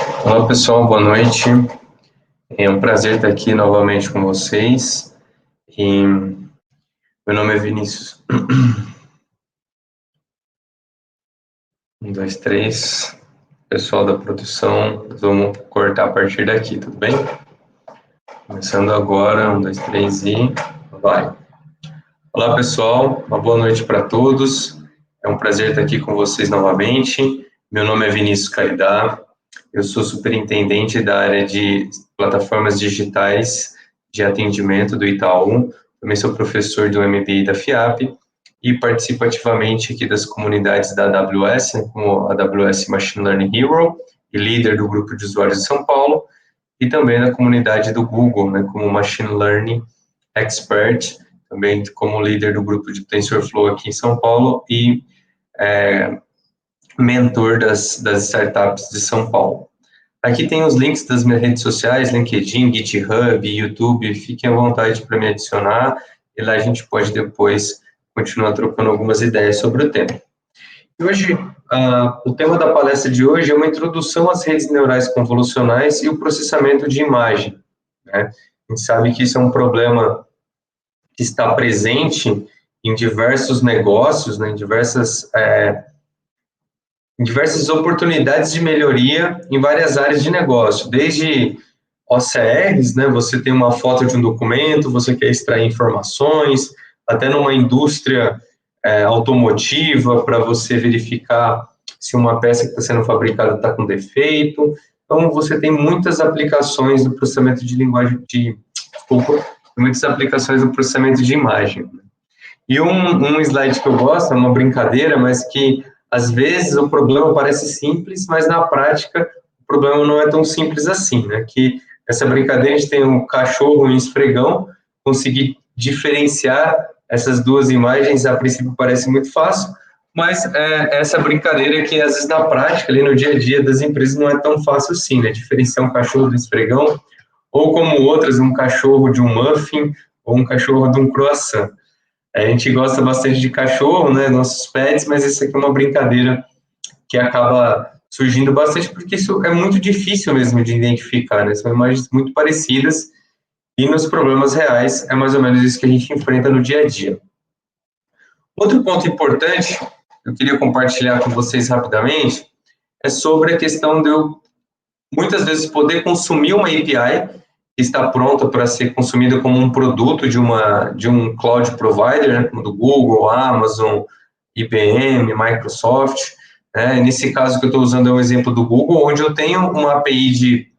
Olá pessoal, boa noite. É um prazer estar aqui novamente com vocês. Meu nome é Vinícius. 1, 2, 3. Pessoal da produção, vamos cortar a partir daqui, tudo bem? Começando agora, 1, 2, 3 e vai. Olá pessoal, uma boa noite para todos. É um prazer estar aqui com vocês novamente. Meu nome é Vinícius Caridá. Eu sou superintendente da área de plataformas digitais de atendimento do Itaú. Também sou professor do MBA da FIAP e participo ativamente aqui das comunidades da AWS, como a AWS Machine Learning Hero e líder do grupo de usuários de São Paulo, e também da comunidade do Google, né, como Machine Learning Expert, também como líder do grupo de TensorFlow aqui em São Paulo e mentor das startups de São Paulo. Aqui tem os links das minhas redes sociais, LinkedIn, GitHub, YouTube, fiquem à vontade para me adicionar, e lá a gente pode depois continuar trocando algumas ideias sobre o tema. E hoje, o tema da palestra de hoje é uma introdução às redes neurais convolucionais e o processamento de imagem, né? A gente sabe que isso é um problema que está presente em diversos negócios, né, em diversas oportunidades de melhoria em várias áreas de negócio, desde OCRs, né, você tem uma foto de um documento, você quer extrair informações, até numa indústria automotiva, para você verificar se uma peça que está sendo fabricada está com defeito. Então, você tem muitas aplicações do processamento de linguagem, muitas aplicações do processamento de imagem. E um slide que eu gosto, é uma brincadeira, mas que às vezes o problema parece simples, mas na prática o problema não é tão simples assim, né? Que essa brincadeira a gente tem um cachorro e um esfregão, conseguir diferenciar essas duas imagens a princípio parece muito fácil, mas essa brincadeira que às vezes na prática, ali no dia a dia das empresas não é tão fácil assim, né? Diferenciar um cachorro do esfregão, ou como outras, um cachorro de um muffin, ou um cachorro de um croissant. A gente gosta bastante de cachorro, né, nossos pets, mas isso aqui é uma brincadeira que acaba surgindo bastante, porque isso é muito difícil mesmo de identificar, né, são imagens muito parecidas, e nos problemas reais é mais ou menos isso que a gente enfrenta no dia a dia. Outro ponto importante, eu queria compartilhar com vocês rapidamente, é sobre a questão de eu, muitas vezes, poder consumir uma API que está pronta para ser consumida como um produto de um cloud provider, né, como do Google, Amazon, IBM, Microsoft. Né? Nesse caso que eu estou usando é o exemplo do Google, onde eu tenho uma API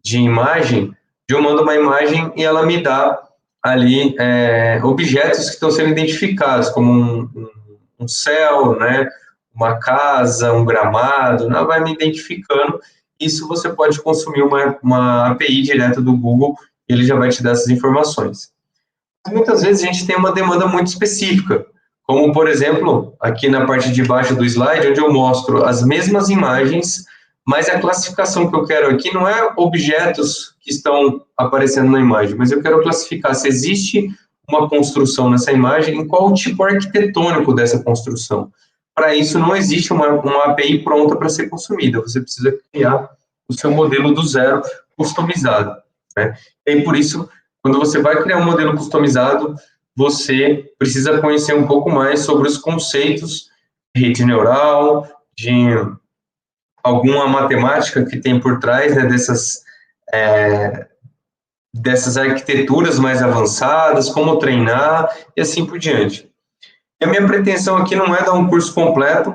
de imagem, eu mando uma imagem e ela me dá ali objetos que estão sendo identificados, como um céu, né, uma casa, um gramado, ela vai me identificando. Isso você pode consumir uma API direta do Google, ele já vai te dar essas informações. Muitas vezes a gente tem uma demanda muito específica, como, por exemplo, aqui na parte de baixo do slide, onde eu mostro as mesmas imagens, mas a classificação que eu quero aqui não é objetos que estão aparecendo na imagem, mas eu quero classificar se existe uma construção nessa imagem, em qual o tipo arquitetônico dessa construção. Para isso, não existe uma API pronta para ser consumida, você precisa criar o seu modelo do zero, customizado. Né? E por isso, quando você vai criar um modelo customizado, você precisa conhecer um pouco mais sobre os conceitos de rede neural, de alguma matemática que tem por trás, né, dessas arquiteturas mais avançadas, como treinar e assim por diante. E a minha pretensão aqui não é dar um curso completo,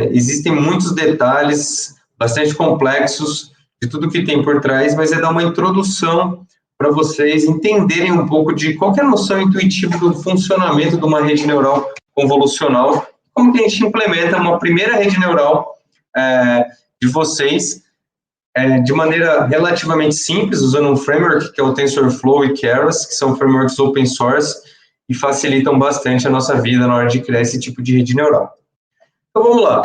existem muitos detalhes bastante complexos de tudo que tem por trás, mas é dar uma introdução para vocês entenderem um pouco de qual é a noção intuitiva do funcionamento de uma rede neural convolucional, como que a gente implementa uma primeira rede neural de vocês de maneira relativamente simples, usando um framework que é o TensorFlow e Keras, que são frameworks open source e facilitam bastante a nossa vida na hora de criar esse tipo de rede neural. Então, vamos lá.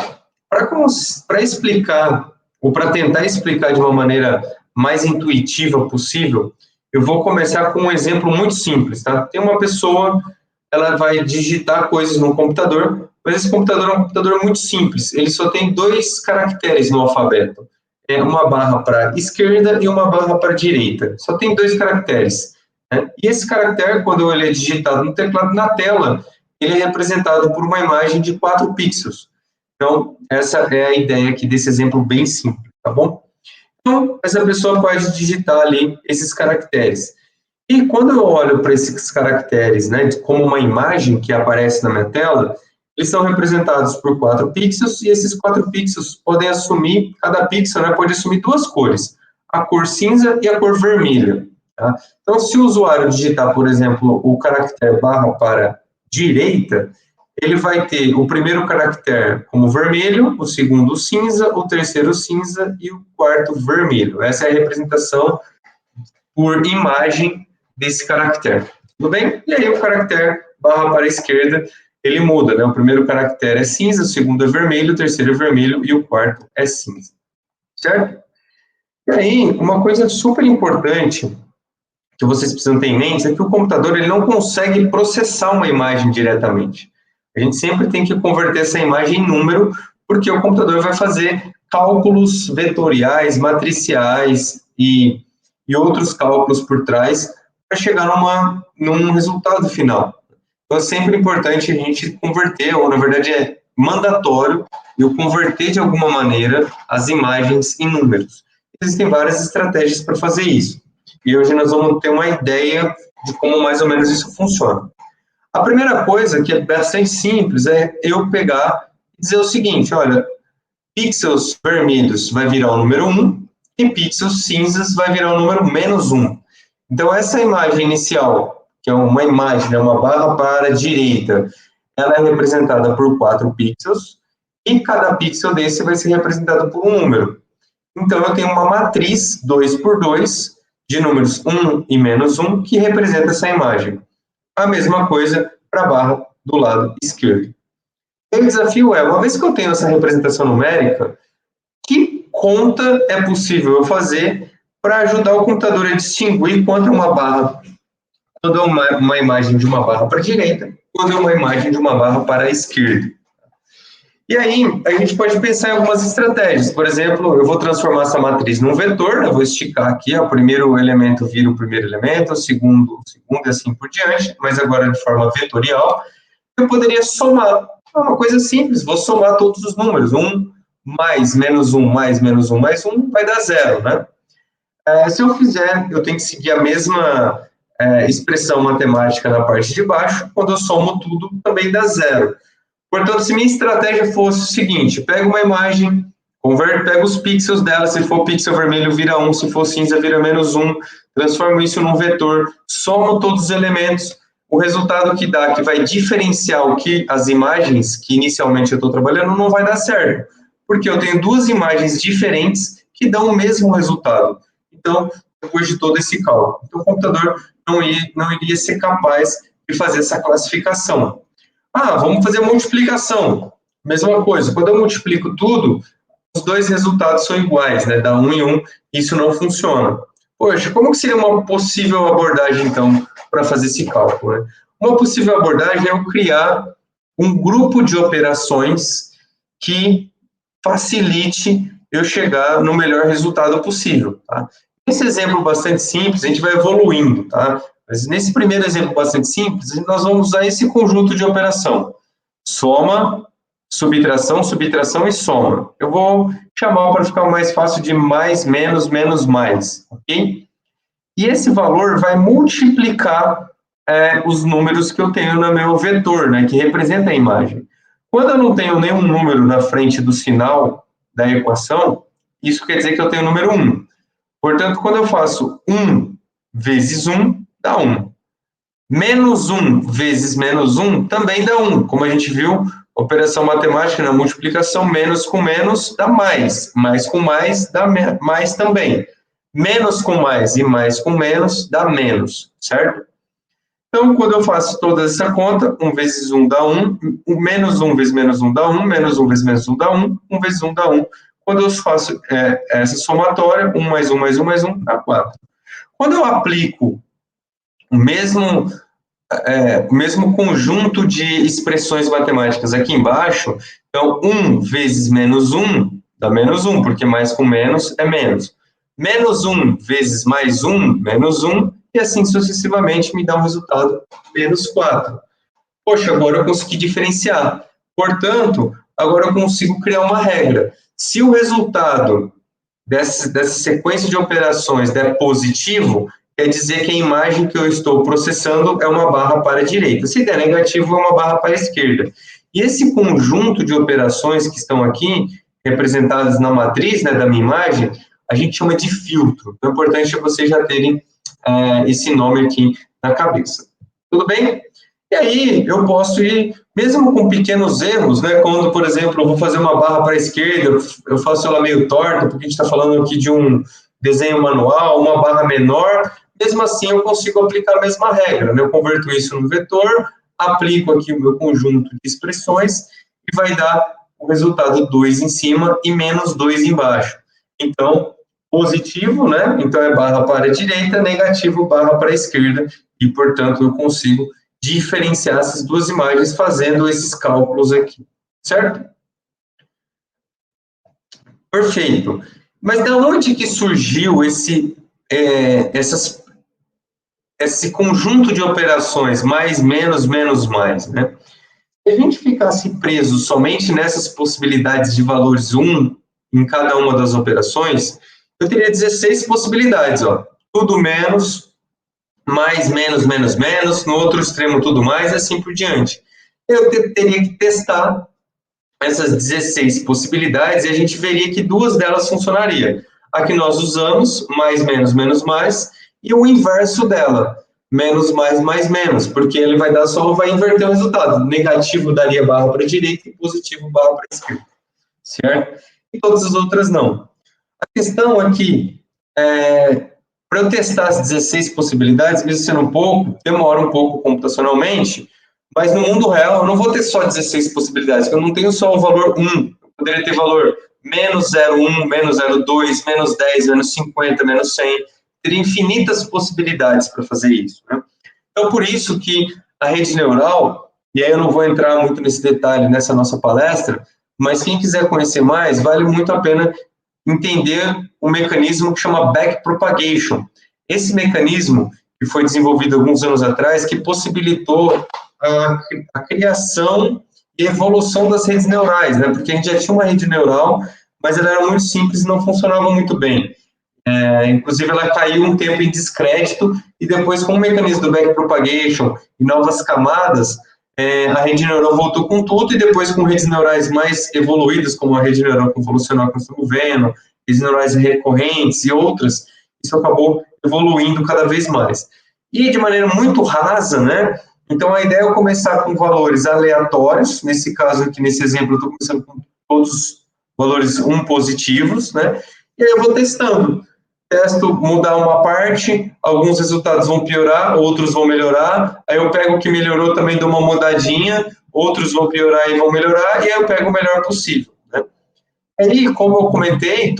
Para explicar, ou para tentar explicar de uma maneira mais intuitiva possível, eu vou começar com um exemplo muito simples, tá? Tem uma pessoa, ela vai digitar coisas no computador, mas esse computador é um computador muito simples, ele só tem 2 caracteres no alfabeto. uma barra para a esquerda e uma barra para a direita. Só tem 2 caracteres. Né? E esse caractere, quando ele é digitado no teclado, na tela, ele é representado por uma imagem de 4 pixels. Então, essa é a ideia aqui desse exemplo bem simples, tá bom? Então, essa pessoa pode digitar ali esses caracteres. E quando eu olho para esses caracteres, né, como uma imagem que aparece na minha tela, eles são representados por 4 pixels, e esses 4 pixels podem assumir, cada pixel, né, pode assumir 2 cores, a cor cinza e a cor vermelha. Tá? Então, se o usuário digitar, por exemplo, o caractere barra para direita, ele vai ter o primeiro caractere como vermelho, o segundo cinza, o terceiro cinza e o quarto vermelho. Essa é a representação por imagem desse caractere. Tudo bem? E aí o caractere barra para a esquerda, ele muda, né? O primeiro caractere é cinza, o segundo é vermelho, o terceiro é vermelho e o quarto é cinza. Certo? E aí, uma coisa super importante que vocês precisam ter em mente é que o computador ele não consegue processar uma imagem diretamente. A gente sempre tem que converter essa imagem em número, porque o computador vai fazer cálculos vetoriais, matriciais e outros cálculos por trás para chegar num resultado final. Então, é sempre importante a gente converter, ou na verdade é mandatório, eu converter de alguma maneira as imagens em números. Existem várias estratégias para fazer isso. E hoje nós vamos ter uma ideia de como mais ou menos isso funciona. A primeira coisa, que é bastante simples, é eu pegar e dizer o seguinte, olha, pixels vermelhos vai virar o número 1 e pixels cinzas vai virar o número -1. Então, essa imagem inicial, que é uma imagem, né, uma barra para a direita, ela é representada por 4 pixels e cada pixel desse vai ser representado por um número. Então, eu tenho uma matriz 2 por 2 de números 1 e -1 que representa essa imagem. A mesma coisa para a barra do lado esquerdo. O desafio é, uma vez que eu tenho essa representação numérica, que conta é possível eu fazer para ajudar o computador a distinguir quando é uma barra, quando é uma imagem de uma barra para a direita, quando é uma imagem de uma barra para a esquerda. E aí, a gente pode pensar em algumas estratégias. Por exemplo, eu vou transformar essa matriz num vetor, né? Eu vou esticar aqui, ó, o primeiro elemento vira o primeiro elemento, o segundo e assim por diante, mas agora de forma vetorial. Eu poderia somar. É uma coisa simples, vou somar todos os números. 1 mais -1 mais -1 mais 1 vai dar 0, né? Se eu fizer, eu tenho que seguir a mesma expressão matemática na parte de baixo, quando eu somo tudo, também dá 0. Portanto, se minha estratégia fosse o seguinte, pega uma imagem, pega os pixels dela, se for pixel vermelho vira 1, se for cinza vira -1, transformo isso num vetor, somo todos os elementos, o resultado que dá, que vai diferenciar o que as imagens que inicialmente eu estou trabalhando, não vai dar certo, porque eu tenho duas imagens diferentes que dão o mesmo resultado. Então, depois de todo esse cálculo, então, o computador não iria ser capaz de fazer essa classificação. Vamos fazer a multiplicação. Mesma coisa, quando eu multiplico tudo, os dois resultados são iguais, né? Dá 1 e 1, isso não funciona. Poxa, como que seria uma possível abordagem, então, para fazer esse cálculo? Né? Uma possível abordagem é eu criar um grupo de operações que facilite eu chegar no melhor resultado possível. Tá? Esse exemplo bastante simples, a gente vai evoluindo, tá? Mas nesse primeiro exemplo bastante simples, nós vamos usar esse conjunto de operação. Soma, subtração, subtração e soma. Eu vou chamar para ficar mais fácil de mais, menos, menos, mais, ok? E esse valor vai multiplicar os números que eu tenho no meu vetor, né, que representa a imagem. Quando eu não tenho nenhum número na frente do sinal da equação, isso quer dizer que eu tenho o número 1. Portanto, quando eu faço 1 vezes 1, dá 1. Menos 1 vezes menos 1 também dá 1. Como a gente viu, operação matemática na multiplicação, menos com menos dá mais. Mais com mais dá mais também. Menos com mais e mais com menos dá menos, certo? Então, quando eu faço toda essa conta, 1 vezes 1 dá 1, menos 1 vezes menos 1 dá 1, menos 1 vezes menos 1 dá 1, 1 vezes 1 dá 1. Quando eu faço essa somatória, 1 mais 1 mais 1 mais 1 dá 4. Quando eu aplico o mesmo conjunto de expressões matemáticas aqui embaixo, então 1 vezes menos 1 Dá menos 1, porque mais com menos é menos. Menos 1 vezes mais 1, menos 1, e assim sucessivamente me dá um resultado menos 4. Poxa, agora eu consegui diferenciar. Portanto, agora eu consigo criar uma regra. Se o resultado dessa sequência de operações der positivo, quer dizer que a imagem que eu estou processando é uma barra para a direita. Se der negativo, é uma barra para a esquerda. E esse conjunto de operações que estão aqui, representadas na matriz, né, da minha imagem, a gente chama de filtro. Então, é importante vocês já terem esse nome aqui na cabeça. Tudo bem? E aí, eu posso ir, mesmo com pequenos erros, né, quando, por exemplo, eu vou fazer uma barra para a esquerda, eu faço ela meio torta, porque a gente está falando aqui de um desenho manual, uma barra menor, mesmo assim eu consigo aplicar a mesma regra, né? Eu converto isso no vetor, aplico aqui o meu conjunto de expressões e vai dar o resultado 2 em cima e menos 2 embaixo. Então, positivo, né? Então é barra para a direita, negativo, barra para a esquerda, e, portanto, eu consigo diferenciar essas duas imagens fazendo esses cálculos aqui, certo? Perfeito. Mas de onde que surgiu esse conjunto de operações, mais, menos, mais, né? Se a gente ficasse preso somente nessas possibilidades de valores 1 em cada uma das operações, eu teria 16 possibilidades, ó. Tudo menos, mais, menos, no outro extremo tudo mais, e assim por diante. Eu teria que testar essas 16 possibilidades e a gente veria que duas delas funcionariam. A que nós usamos, mais, menos, mais, e o inverso dela, menos, mais, menos, porque ele vai inverter o resultado. Negativo daria barra para a direita e positivo barra para a esquerda, certo? E todas as outras não. A questão aqui para eu testar as 16 possibilidades, mesmo sendo demora um pouco computacionalmente, mas no mundo real eu não vou ter só 16 possibilidades, porque eu não tenho só o valor 1. Eu poderia ter valor menos 0,1, menos 0,2, menos 10, menos 50, menos 100. Teria infinitas possibilidades para fazer isso, né? Então, por isso que a rede neural, e aí eu não vou entrar muito nesse detalhe nessa nossa palestra, mas quem quiser conhecer mais, vale muito a pena entender um mecanismo que chama backpropagation. Esse mecanismo, que foi desenvolvido alguns anos atrás, que possibilitou a criação e evolução das redes neurais, né? Porque a gente já tinha uma rede neural, mas ela era muito simples e não funcionava muito bem. Inclusive, ela caiu um tempo em descrédito, e depois, com o mecanismo do backpropagation e novas camadas, a rede neural voltou com tudo, e depois, com redes neurais mais evoluídas, como a rede neural convolucional que nós estamos vendo, redes neurais recorrentes e outras, isso acabou evoluindo cada vez mais. E de maneira muito rasa, né? Então, a ideia é eu começar com valores aleatórios, nesse caso aqui, nesse exemplo, eu estou começando com todos os valores 1 positivos, né? E aí eu vou testando. Testo mudar uma parte, alguns resultados vão piorar, outros vão melhorar, aí eu pego o que melhorou, também dou uma mudadinha, outros vão piorar e vão melhorar, e aí eu pego o melhor possível, né? Aí, como eu comentei,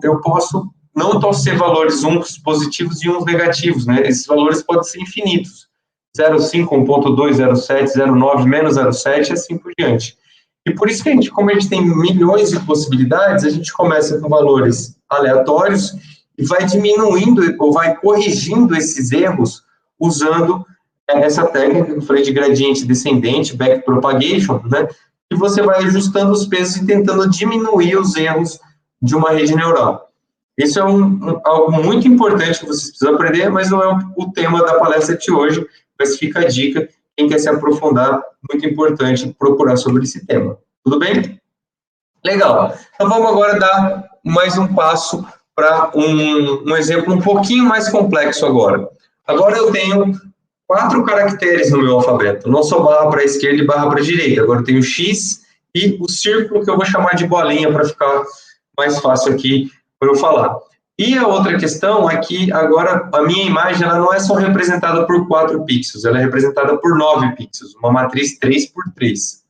eu posso não torcer valores uns positivos e uns negativos, né? Esses valores podem ser infinitos. 0,5, 1,2, 0,7, 0,9, menos 0,7, assim por diante. E por isso que como a gente tem milhões de possibilidades, a gente começa com valores aleatórios e vai diminuindo ou vai corrigindo esses erros usando essa técnica que eu falei de gradiente descendente, backpropagation, né? E você vai ajustando os pesos e tentando diminuir os erros de uma rede neural. Isso é algo muito importante que vocês precisam aprender, mas não é o tema da palestra de hoje, mas fica a dica, quem quer se aprofundar, muito importante procurar sobre esse tema. Tudo bem? Legal. Então vamos agora dar mais um passo para um exemplo um pouquinho mais complexo agora. Agora eu tenho 4 caracteres no meu alfabeto, não só barra para a esquerda e barra para a direita. Agora eu tenho X e o círculo que eu vou chamar de bolinha para ficar mais fácil aqui para eu falar. E a outra questão é que agora a minha imagem ela não é só representada por 4 pixels, ela é representada por 9 pixels, uma matriz 3x3.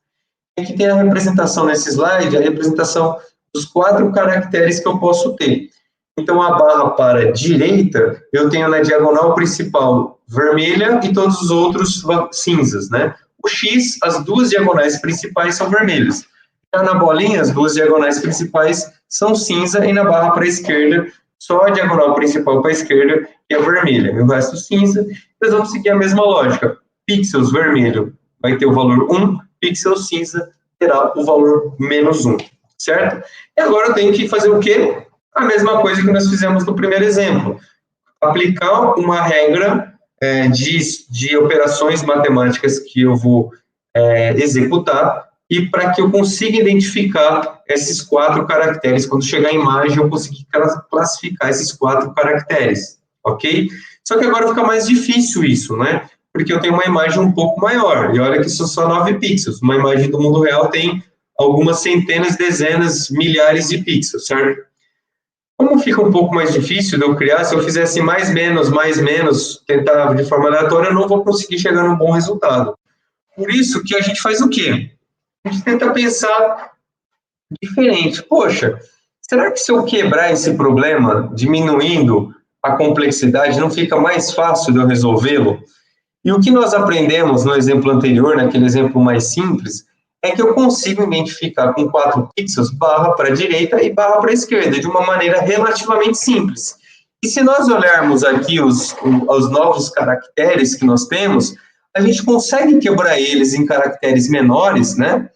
Aqui tem a representação nesse slide, a representação dos 4 caracteres que eu posso ter. Então, a barra para a direita, eu tenho na diagonal principal vermelha e todos os outros cinzas, né? O X, as duas diagonais principais são vermelhas. Já na bolinha, as duas diagonais principais são cinza e na barra para a esquerda, só a diagonal principal para a esquerda que é vermelha, e o resto cinza. Nós vamos seguir a mesma lógica. Pixels vermelho vai ter o valor 1, pixel cinza terá o valor menos 1, certo? E agora eu tenho que fazer o quê? A mesma coisa que nós fizemos no primeiro exemplo. Aplicar uma regra de operações matemáticas que eu vou executar e para que eu consiga identificar esses 4 caracteres. Quando chegar a imagem, eu conseguir classificar esses 4 caracteres, ok? Só que agora fica mais difícil isso, né? Porque eu tenho uma imagem um pouco maior, e olha que são só 9 pixels. Uma imagem do mundo real tem algumas centenas, dezenas, milhares de pixels, certo? Como fica um pouco mais difícil de eu criar, se eu fizesse mais, menos, tentar de forma aleatória, eu não vou conseguir chegar num bom resultado. Por isso que a gente faz o quê? A gente tenta pensar diferente. Poxa, será que se eu quebrar esse problema, diminuindo a complexidade, não fica mais fácil de eu resolvê-lo? E o que nós aprendemos no exemplo anterior, naquele exemplo mais simples, é que eu consigo identificar com 4 pixels barra para a direita e barra para a esquerda, de uma maneira relativamente simples. E se nós olharmos aqui os novos caracteres que nós temos, a gente consegue quebrar eles em caracteres menores, né?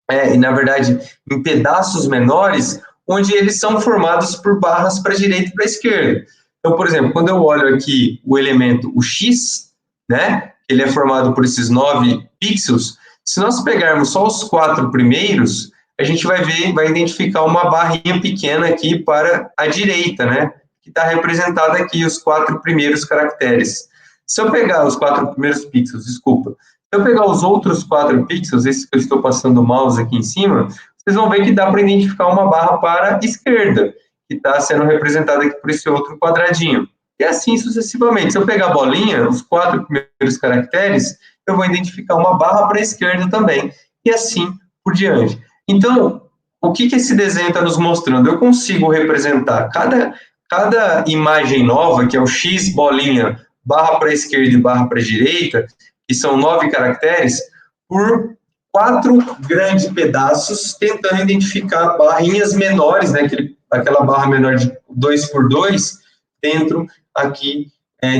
E na verdade, em pedaços menores, onde eles são formados por barras para a direita e para a esquerda. Então, por exemplo, quando eu olho aqui o elemento, o X, né, ele é formado por esses 9 pixels, se nós pegarmos só os 4 primeiros, a gente vai identificar uma barrinha pequena aqui para a direita, né, que está representada aqui, os 4 primeiros caracteres. Se eu pegar os 4 primeiros pixels, desculpa, se eu pegar os outros 4 pixels, esses que eu estou passando o mouse aqui em cima, vocês vão ver que dá para identificar uma barra para a esquerda, que está sendo representada aqui por esse outro quadradinho. E assim sucessivamente. Se eu pegar a bolinha, os 4 primeiros caracteres, eu vou identificar uma barra para a esquerda também. E assim por diante. Então, o que esse desenho está nos mostrando? Eu consigo representar cada imagem nova, que é o X, bolinha, barra para a esquerda e barra para a direita, que são 9 caracteres, por 4 grandes pedaços, tentando identificar barrinhas menores, né, aquela barra menor de 2 por 2, dentro aqui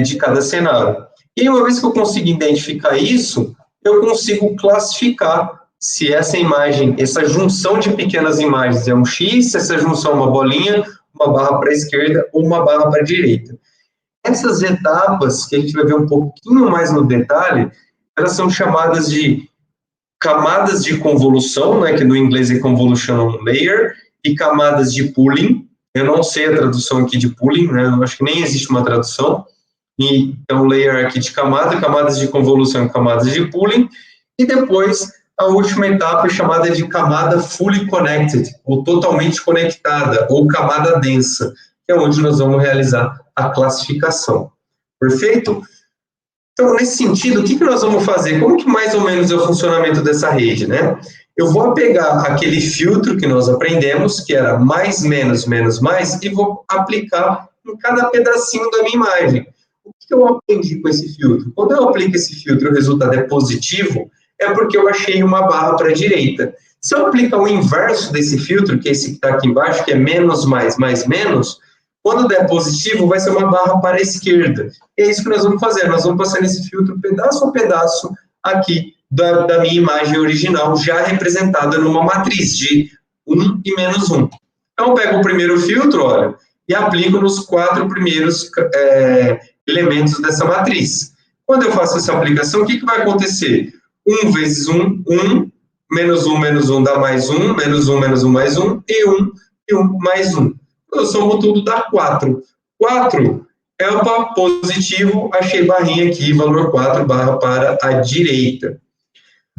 de cada cenário. E uma vez que eu consigo identificar isso, eu consigo classificar se essa imagem, essa junção de pequenas imagens é um X, se essa junção é uma bolinha, uma barra para a esquerda ou uma barra para a direita. Essas etapas, que a gente vai ver um pouquinho mais no detalhe, elas são chamadas de camadas de convolução, né, que no inglês é convolution layer, e camadas de pooling. Eu não sei a tradução aqui de pooling, né, eu acho que nem existe uma tradução. E, então, layer aqui de camada, camadas de convolução e camadas de pooling. E depois, a última etapa é chamada de camada fully connected, ou totalmente conectada, ou camada densa, que é onde nós vamos realizar a classificação. Perfeito? Então, nesse sentido, o que nós vamos fazer? Como que mais ou menos é o funcionamento dessa rede, né? Eu vou pegar aquele filtro que nós aprendemos, que era mais, menos, menos, mais, e vou aplicar em cada pedacinho da minha imagem. O que eu aprendi com esse filtro? Quando eu aplico esse filtro e o resultado é positivo, é porque eu achei uma barra para a direita. Se eu aplicar o inverso desse filtro, que é esse que está aqui embaixo, que é menos, mais, menos, quando der positivo, vai ser uma barra para a esquerda. E é isso que nós vamos fazer. Nós vamos passar nesse filtro pedaço a pedaço aqui da minha imagem original, já representada numa matriz de 1 e menos 1. Então, eu pego o primeiro filtro, olha, e aplico nos 4 primeiros elementos dessa matriz. Quando eu faço essa aplicação, o que vai acontecer? 1 vezes 1, 1, menos 1 dá mais 1, menos 1 mais 1, e 1 mais 1. Eu somo tudo, dá 4. 4 é o positivo, achei barrinha aqui, valor 4, barra para a direita.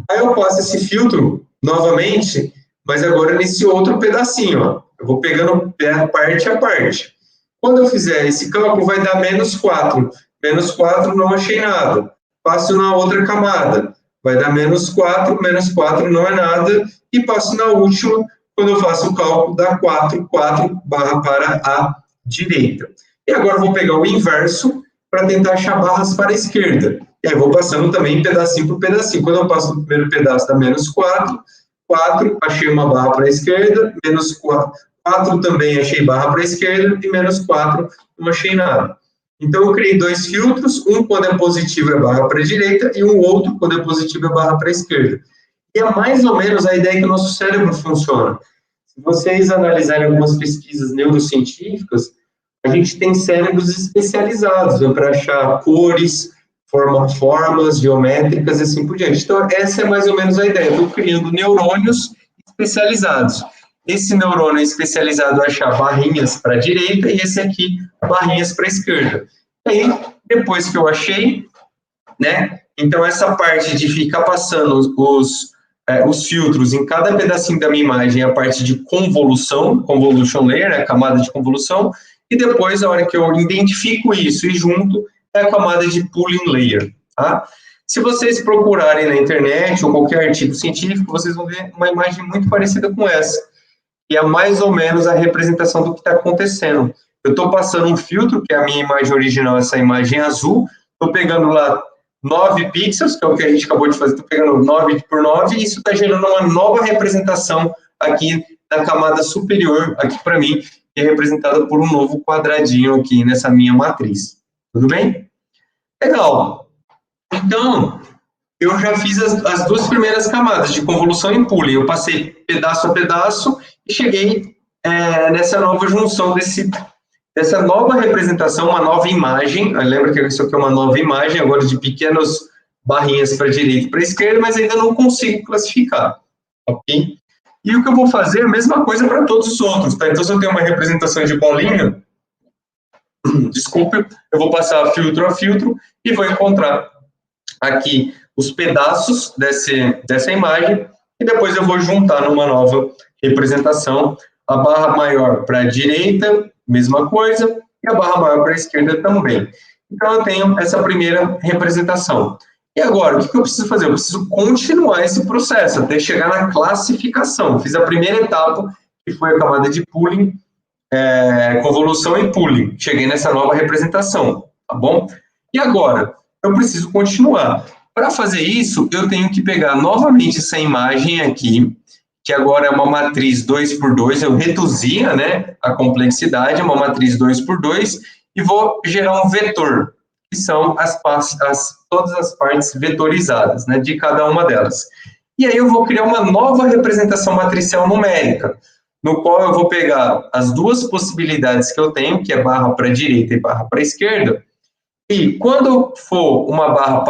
Aí eu passo esse filtro novamente, mas agora nesse outro pedacinho, ó. Eu vou pegando parte a parte. Quando eu fizer esse cálculo, vai dar menos 4. Menos 4, não achei nada. Passo na outra camada. Vai dar menos 4 não é nada. E passo na última, quando eu faço o cálculo, dá 4 barra para a direita. E agora eu vou pegar o inverso para tentar achar barras para a esquerda. E aí vou passando também pedacinho por pedacinho. Quando eu passo no primeiro pedaço, dá menos 4, 4, achei uma barra para a esquerda, menos 4 também achei barra para a esquerda, e menos 4 não achei nada. Então, eu criei dois filtros, um quando é positivo é barra para a direita, e um outro quando é positivo é barra para a esquerda. E é mais ou menos a ideia que o nosso cérebro funciona. Se vocês analisarem algumas pesquisas neurocientíficas, a gente tem cérebros especializados, né, para achar cores, formas geométricas e assim por diante. Então, essa é mais ou menos a ideia. Estou criando neurônios especializados. Esse neurônio é especializado a achar barrinhas para a direita e esse aqui, barrinhas para a esquerda. E aí, depois que eu achei, né, então essa parte de ficar passando os filtros em cada pedacinho da minha imagem é a parte de convolução, convolution layer, a camada de convolução, e depois, a hora que eu identifico isso e junto, é a camada de pooling layer, tá? Se vocês procurarem na internet ou qualquer artigo científico, vocês vão ver uma imagem muito parecida com essa, que é mais ou menos a representação do que está acontecendo. Eu estou passando um filtro, que é a minha imagem original, essa imagem azul, estou pegando lá 9 pixels, que é o que a gente acabou de fazer, estou pegando 9 por 9, e isso está gerando uma nova representação aqui na camada superior, aqui para mim, que é representada por um novo quadradinho aqui nessa minha matriz. Tudo bem? Legal. Então, eu já fiz as duas primeiras camadas, de convolução e pooling. Eu passei pedaço a pedaço e cheguei nessa nova junção dessa nova representação, uma nova imagem. Lembra que isso aqui é uma nova imagem, agora de pequenas barrinhas para a direita e para a esquerda, mas ainda não consigo classificar, ok? E o que eu vou fazer é a mesma coisa para todos os outros, tá? Então, se eu tenho uma representação de bolinha, desculpe, eu vou passar filtro a filtro e vou encontrar aqui os pedaços dessa imagem e depois eu vou juntar numa nova representação. A barra maior para a direita, mesma coisa, e a barra maior para a esquerda também. Então, eu tenho essa primeira representação. E agora, o que eu preciso fazer? Eu preciso continuar esse processo até chegar na classificação. Fiz a primeira etapa, que foi a camada de pooling, convolução e pooling. Cheguei nessa nova representação, tá bom? E agora, eu preciso continuar. Para fazer isso, eu tenho que pegar novamente essa imagem aqui, que agora é uma matriz 2x2, eu reduzia, né, a complexidade, uma matriz 2x2, e vou gerar um vetor, que são todas as partes vetorizadas, né, de cada uma delas. E aí eu vou criar uma nova representação matricial numérica, no qual eu vou pegar as duas possibilidades que eu tenho, que é barra para a direita e barra para a esquerda, e quando for uma barra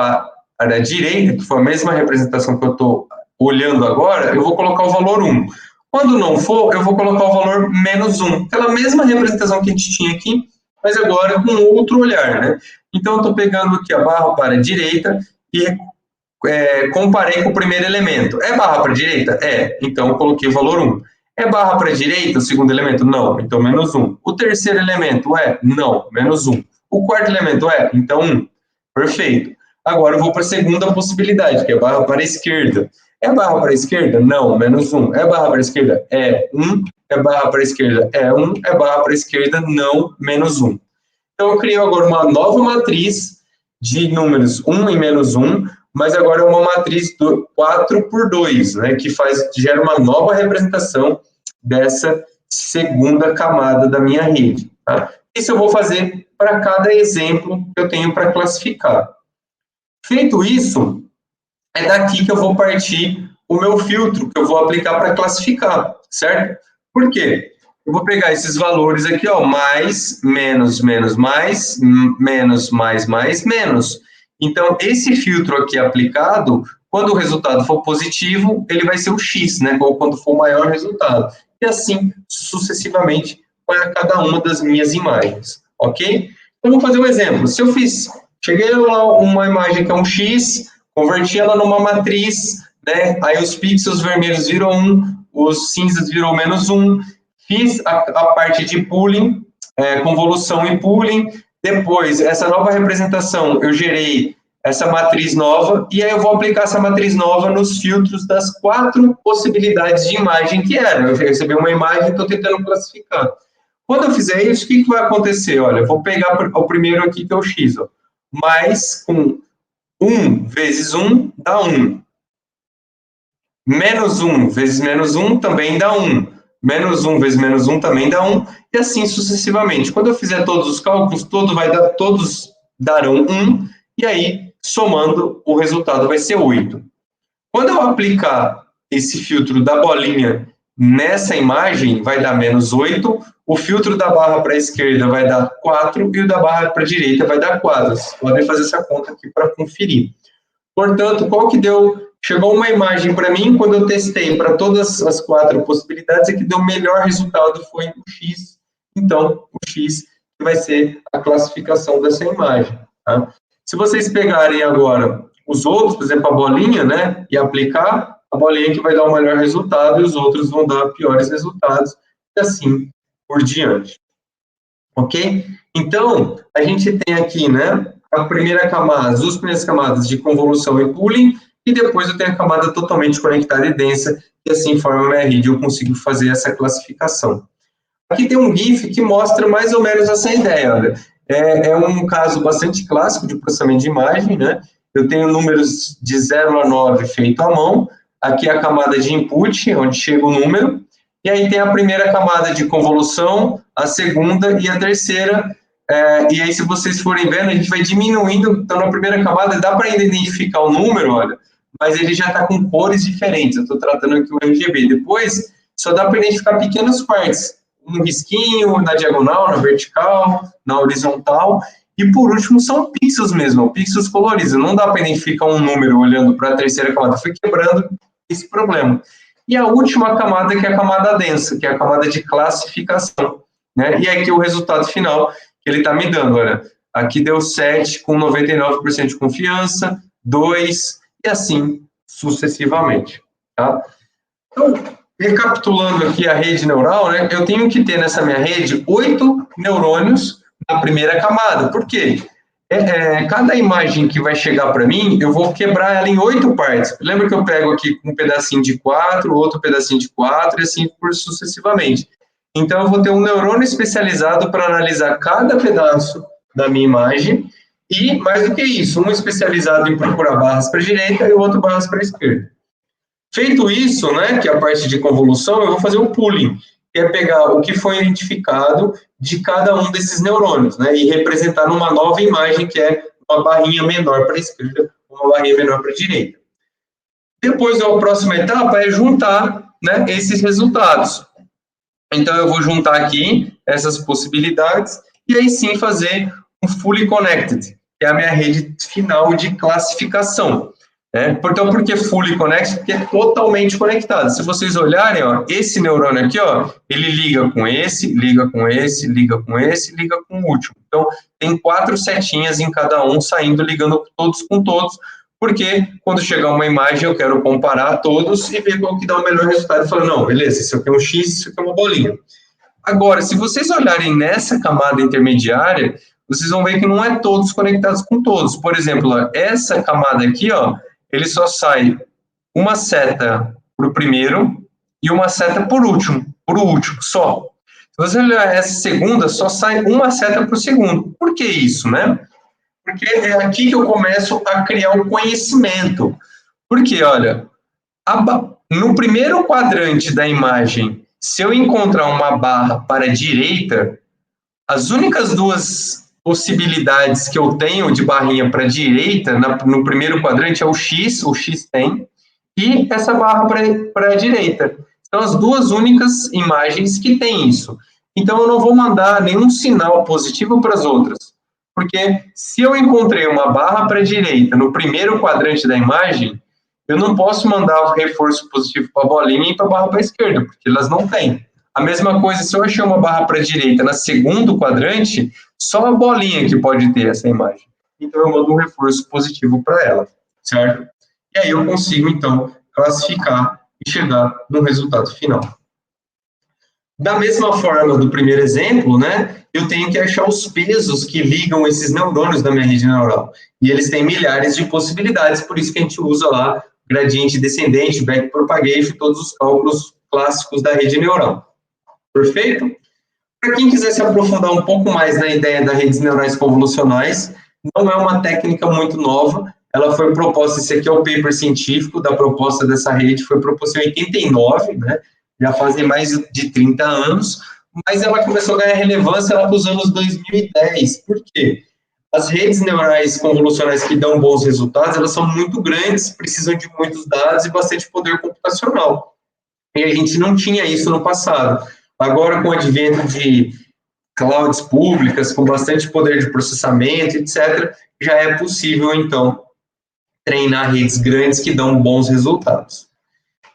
para a direita, que for a mesma representação que eu estou olhando agora, eu vou colocar o valor 1. Quando não for, eu vou colocar o valor menos 1. Aquela mesma representação que a gente tinha aqui, mas agora com outro olhar, né? Então, eu estou pegando aqui a barra para a direita e comparei com o primeiro elemento. É barra para a direita? É. Então, eu coloquei o valor 1. É barra para a direita o segundo elemento? Não. Então, menos 1. O terceiro elemento é? Não. Menos 1. O quarto elemento é? Então, 1. Perfeito. Agora eu vou para a segunda possibilidade, que é barra para a esquerda. É barra para a esquerda? Não, menos 1. É barra para a esquerda? É 1. É barra para a esquerda? É 1. É barra para a esquerda? Não, menos 1. Então, eu crio agora uma nova matriz de números 1 e menos 1, mas agora é uma matriz 4x2, né, que gera uma nova representação dessa segunda camada da minha rede. Tá? Isso eu vou fazer para cada exemplo que eu tenho para classificar. Feito isso, é daqui que eu vou partir o meu filtro, que eu vou aplicar para classificar, certo? Por quê? Eu vou pegar esses valores aqui, ó, mais, menos, menos, mais, menos, mais, menos. Então, esse filtro aqui aplicado, quando o resultado for positivo, ele vai ser o X, né? Ou quando for o maior resultado. E assim, sucessivamente, para cada uma das minhas imagens, ok? Então, vou fazer um exemplo. Se eu cheguei lá uma imagem que é um X, converti ela numa matriz, né? Aí os pixels vermelhos viram 1, os cinzas virou menos 1. Fiz a parte de pooling, convolução e pooling. Depois, essa nova representação, eu gerei essa matriz nova, e aí eu vou aplicar essa matriz nova nos filtros das 4 possibilidades de imagem que era. Eu recebi uma imagem e estou tentando classificar. Quando eu fizer isso, o que vai acontecer? Olha, eu vou pegar o primeiro aqui, que é o X, ó. Mais com 1 vezes 1 dá 1. Menos 1 vezes menos 1 também dá 1. Menos 1 vezes menos 1 também dá 1. E assim sucessivamente. Quando eu fizer todos os cálculos, todos darão 1. E aí, somando, o resultado vai ser 8. Quando eu aplicar esse filtro da bolinha nessa imagem, vai dar menos 8. O filtro da barra para a esquerda vai dar 4. E o da barra para a direita vai dar 4. Vocês podem fazer essa conta aqui para conferir. Portanto, qual que deu? Chegou uma imagem para mim, quando eu testei para todas as 4 possibilidades, a que deu o melhor resultado foi o X. Então, o X vai ser a classificação dessa imagem. Tá? Se vocês pegarem agora os outros, por exemplo, a bolinha, né, e aplicar, a bolinha que vai dar o melhor resultado e os outros vão dar piores resultados, e assim por diante. Ok? Então, a gente tem aqui, né, a primeira camada, as duas primeiras camadas de convolução e pooling, e depois eu tenho a camada totalmente conectada e densa, e assim forma a minha rede eu consigo fazer essa classificação. Aqui tem um GIF que mostra mais ou menos essa ideia, olha. É um caso bastante clássico de processamento de imagem, né? Eu tenho números de 0 a 9 feito à mão, aqui é a camada de input, onde chega o número, e aí tem a primeira camada de convolução, a segunda e a terceira, e aí se vocês forem vendo, a gente vai diminuindo, então na primeira camada dá para ainda identificar o número, olha, mas ele já está com cores diferentes, eu estou tratando aqui o RGB, depois só dá para identificar pequenas partes, um risquinho na diagonal, na vertical, na horizontal, e por último são pixels mesmo, pixels coloridos, não dá para identificar um número olhando para a terceira camada, fui quebrando esse problema. E a última camada, que é a camada densa, que é a camada de classificação, né? E aqui o resultado final que ele está me dando, olha, aqui deu 7 com 99% de confiança, 2, e assim sucessivamente, tá? Então, recapitulando aqui a rede neural, né, eu tenho que ter nessa minha rede 8 neurônios na primeira camada. Por quê? Cada imagem que vai chegar para mim, eu vou quebrar ela em 8 partes. Lembra que eu pego aqui um pedacinho de 4, outro pedacinho de 4, e assim por sucessivamente. Então, eu vou ter um neurônio especializado para analisar cada pedaço da minha imagem, e, mais do que isso, um especializado em procurar barras para a direita e o outro barras para a esquerda. Feito isso, né, que é a parte de convolução, eu vou fazer o pooling, que é pegar o que foi identificado de cada um desses neurônios, né, e representar numa nova imagem, que é uma barrinha menor para a esquerda, uma barrinha menor para a direita. Depois, a próxima etapa é juntar, né, esses resultados. Então, eu vou juntar aqui essas possibilidades e aí sim fazer um fully connected, que é a minha rede final de classificação. Então, por que fully connected? Porque é totalmente conectado. Se vocês olharem, ó, esse neurônio aqui, ó, ele liga com esse, liga com esse, liga com esse, liga com o último. Então, tem 4 setinhas em cada um, saindo, ligando todos com todos, porque quando chegar uma imagem, eu quero comparar todos e ver qual que dá o melhor resultado. E falar, não, beleza, isso aqui é um X, isso aqui é uma bolinha. Agora, se vocês olharem nessa camada intermediária, vocês vão ver que não é todos conectados com todos. Por exemplo, ó, essa camada aqui, ó, ele só sai uma seta para o primeiro e uma seta para o último só. Se você olhar essa segunda, só sai uma seta para o segundo. Por que isso, né? Porque é aqui que eu começo a criar o conhecimento. Porque, olha, no primeiro quadrante da imagem, se eu encontrar uma barra para a direita, as únicas duas possibilidades que eu tenho de barrinha para a direita, no primeiro quadrante, é o X tem, e essa barra para a direita. São as duas únicas imagens que tem isso. Então, eu não vou mandar nenhum sinal positivo para as outras. Porque se eu encontrei uma barra para a direita no primeiro quadrante da imagem, eu não posso mandar o reforço positivo para a bolinha e para a barra para a esquerda, porque elas não têm. A mesma coisa, se eu achei uma barra para a direita no segundo quadrante, só a bolinha que pode ter essa imagem. Então, eu mando um reforço positivo para ela, certo? E aí eu consigo, então, classificar e chegar no resultado final. Da mesma forma do primeiro exemplo, né, eu tenho que achar os pesos que ligam esses neurônios da minha rede neural. E eles têm milhares de possibilidades, por isso que a gente usa lá gradiente descendente, backpropagation, todos os cálculos clássicos da rede neural. Perfeito? Para quem quiser se aprofundar um pouco mais na ideia das redes neurais convolucionais, não é uma técnica muito nova, ela foi proposta, esse aqui é o paper científico da proposta dessa rede, foi proposta em 89, né? Já fazem mais de 30 anos, mas ela começou a ganhar relevância lá para os anos 2010. Por quê? As redes neurais convolucionais que dão bons resultados, elas são muito grandes, precisam de muitos dados e bastante poder computacional. E a gente não tinha isso no passado. Agora, com o advento de clouds públicas, com bastante poder de processamento, etc., já é possível, então, treinar redes grandes que dão bons resultados.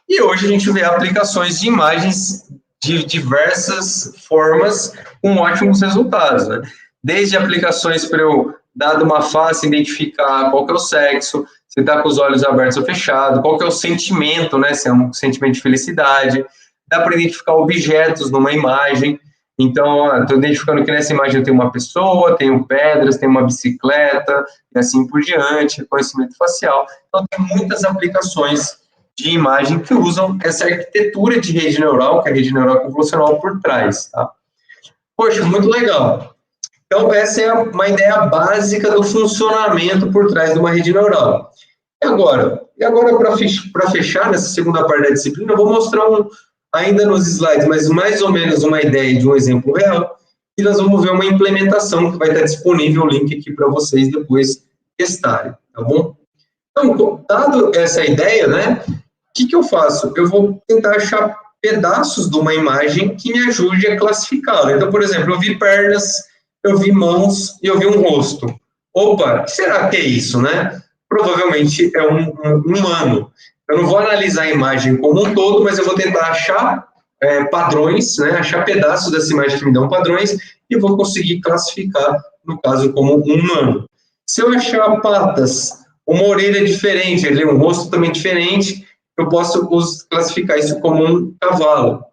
E hoje a gente vê aplicações de imagens de diversas formas com ótimos resultados, né? Desde aplicações para eu, dado uma face, identificar qual que é o sexo, se está com os olhos abertos ou fechados, qual que é o sentimento, né? Se é um sentimento de felicidade, dá para identificar objetos numa imagem. Então, estou identificando que nessa imagem eu tenho uma pessoa, tenho pedras, tenho uma bicicleta, e assim por diante, reconhecimento facial. Então, tem muitas aplicações de imagem que usam essa arquitetura de rede neural, que é a rede neural convolucional por trás, tá? Poxa, muito legal. Então, essa é uma ideia básica do funcionamento por trás de uma rede neural. E agora para fechar nessa segunda parte da disciplina, eu vou mostrar ainda nos slides, mas mais ou menos uma ideia de um exemplo real, e nós vamos ver uma implementação que vai estar disponível o link aqui para vocês depois testarem, tá bom? Então, dado essa ideia, né, o que eu faço? Eu vou tentar achar pedaços de uma imagem que me ajude a classificá-la. Então, por exemplo, eu vi pernas, eu vi mãos e eu vi um rosto. Opa, o que será que é isso, né? Provavelmente é um humano. Eu não vou analisar a imagem como um todo, mas eu vou tentar achar padrões, né? Achar pedaços dessa imagem que me dão padrões e vou conseguir classificar, no caso, como um humano. Se eu achar patas, uma orelha diferente, um rosto também diferente, eu posso classificar isso como um cavalo.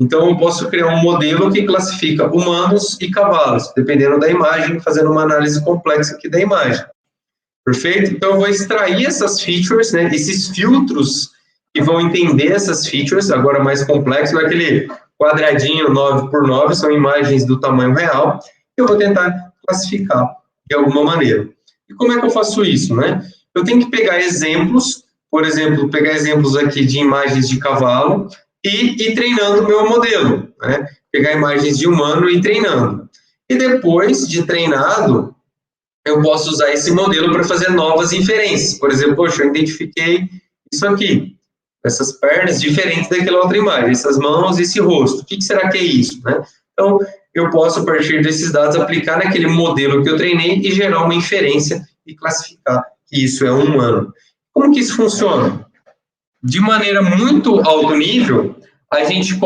Então, eu posso criar um modelo que classifica humanos e cavalos, dependendo da imagem, fazendo uma análise complexa aqui da imagem. Perfeito? Então, eu vou extrair essas features, né, esses filtros que vão entender essas features, agora mais complexo, naquele quadradinho 9 por 9, são imagens do tamanho real, eu vou tentar classificar de alguma maneira. E como é que eu faço isso, né? Eu tenho que pegar exemplos, por exemplo, pegar exemplos aqui de imagens de cavalo e ir treinando o meu modelo, né? Pegar imagens de humano e ir treinando. E depois de treinado, eu posso usar esse modelo para fazer novas inferências. Por exemplo, poxa, eu identifiquei isso aqui, essas pernas diferentes daquela outra imagem, essas mãos e esse rosto. O que será que é isso, né? Então, eu posso, a partir desses dados, aplicar naquele modelo que eu treinei e gerar uma inferência e classificar que isso é um humano. Como que isso funciona? De maneira muito alto nível, a gente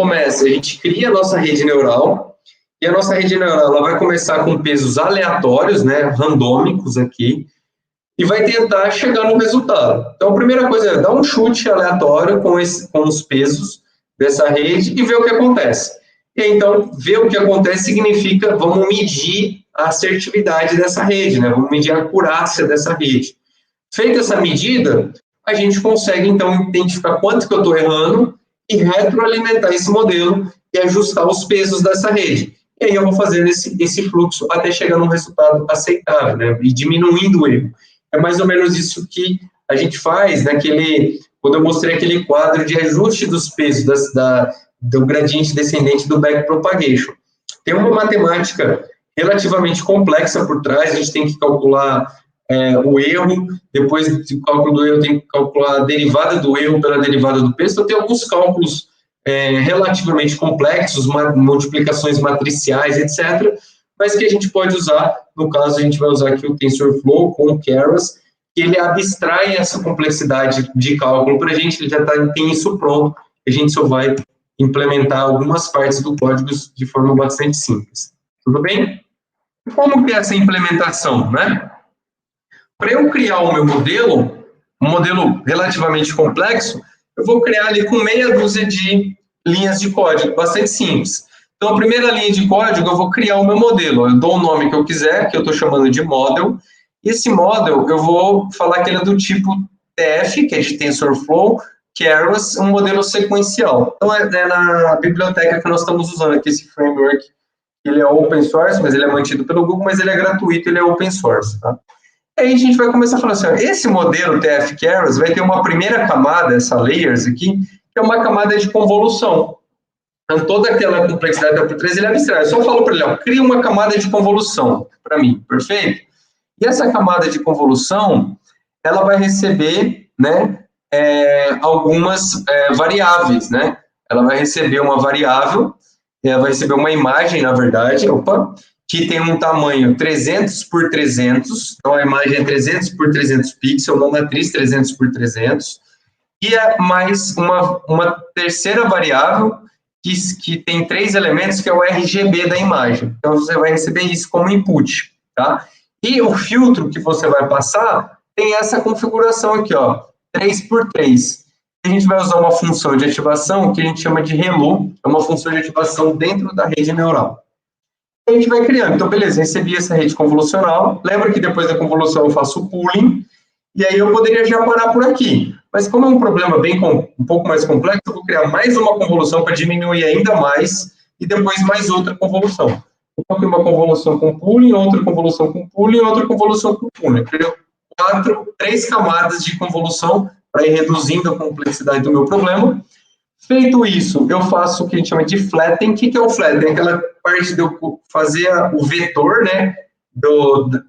cria a nossa rede neural, e a nossa rede neural ela vai começar com pesos aleatórios, né, randômicos aqui, e vai tentar chegar no resultado. Então, a primeira coisa é dar um chute aleatório com os pesos dessa rede e ver o que acontece. E então, ver o que acontece significa vamos medir a assertividade dessa rede, né? Vamos medir a acurácia dessa rede. Feita essa medida, a gente consegue, então, identificar quanto que eu estou errando e retroalimentar esse modelo e ajustar os pesos dessa rede. E aí eu vou fazendo esse fluxo até chegar num resultado aceitável, né? E diminuindo o erro. É mais ou menos isso que a gente faz quando eu mostrei aquele quadro de ajuste dos pesos do gradiente descendente do backpropagation. Tem uma matemática relativamente complexa por trás, a gente tem que calcular o erro, depois do cálculo do erro tem que calcular a derivada do erro pela derivada do peso, então tem alguns cálculos relativamente complexos, multiplicações matriciais, etc., mas que a gente pode usar, no caso a gente vai usar aqui o TensorFlow com o Keras, que ele abstrai essa complexidade de cálculo para a gente, ele já tem isso pronto, a gente só vai implementar algumas partes do código de forma bastante simples. Tudo bem? Como que é essa implementação, né? Para eu criar o meu modelo, um modelo relativamente complexo, eu vou criar ali com meia dúzia de linhas de código, bastante simples. Então, a primeira linha de código, eu vou criar o meu modelo. Eu dou o nome que eu quiser, que eu estou chamando de model. E esse model, eu vou falar que ele é do tipo TF, que é de TensorFlow, Keras, um modelo sequencial. Então, é na biblioteca que nós estamos usando aqui, esse framework. Ele é open source, mas ele é mantido pelo Google, mas ele é gratuito, ele é open source, tá? Aí a gente vai começar a falar assim, ó, esse modelo TF-Keras vai ter uma primeira camada, essa layers aqui, que é uma camada de convolução. Então, toda aquela complexidade da P3 ele abstrai. Eu só falo para ele, ó, cria uma camada de convolução para mim, perfeito? E essa camada de convolução, ela vai receber, né, algumas variáveis, né? Ela vai receber uma variável, ela vai receber uma imagem, na verdade, que tem um tamanho 300 por 300, então a imagem é 300 por 300 pixels, uma matriz 300 por 300, e é mais uma terceira variável que tem 3 elementos, que é o RGB da imagem. Então, você vai receber isso como input, tá? E o filtro que você vai passar tem essa configuração aqui, ó, 3 por 3. A gente vai usar uma função de ativação que a gente chama de ReLU, é uma função de ativação dentro da rede neural. A gente vai criando. Então, beleza, recebi essa rede convolucional. Lembra que depois da convolução eu faço o pooling, e aí eu poderia já parar por aqui. Mas como é um problema um pouco mais complexo, eu vou criar mais uma convolução para diminuir ainda mais, e depois mais outra convolução. Então, aqui uma convolução com pooling, outra convolução com pooling, outra convolução com pooling. Eu crio 3 camadas de convolução para ir reduzindo a complexidade do meu problema. Feito isso, eu faço o que a gente chama de flatten. O que é o flatten? É aquela parte de eu fazer o vetor, né,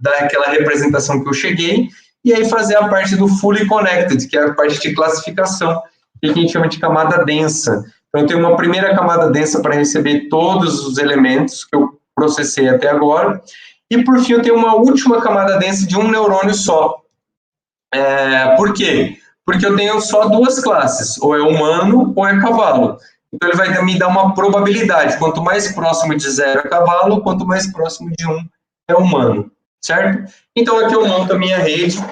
daquela representação que eu cheguei, e aí fazer a parte do fully connected, que é a parte de classificação, que a gente chama de camada densa. Então, eu tenho uma primeira camada densa para receber todos os elementos que eu processei até agora, e por fim eu tenho uma última camada densa de um neurônio só. Por quê? Porque eu tenho só 2 classes, ou é humano ou é cavalo. Então, ele vai me dar uma probabilidade. Quanto mais próximo de 0 é cavalo, quanto mais próximo de 1 é humano, certo? Então, aqui eu monto a minha rede.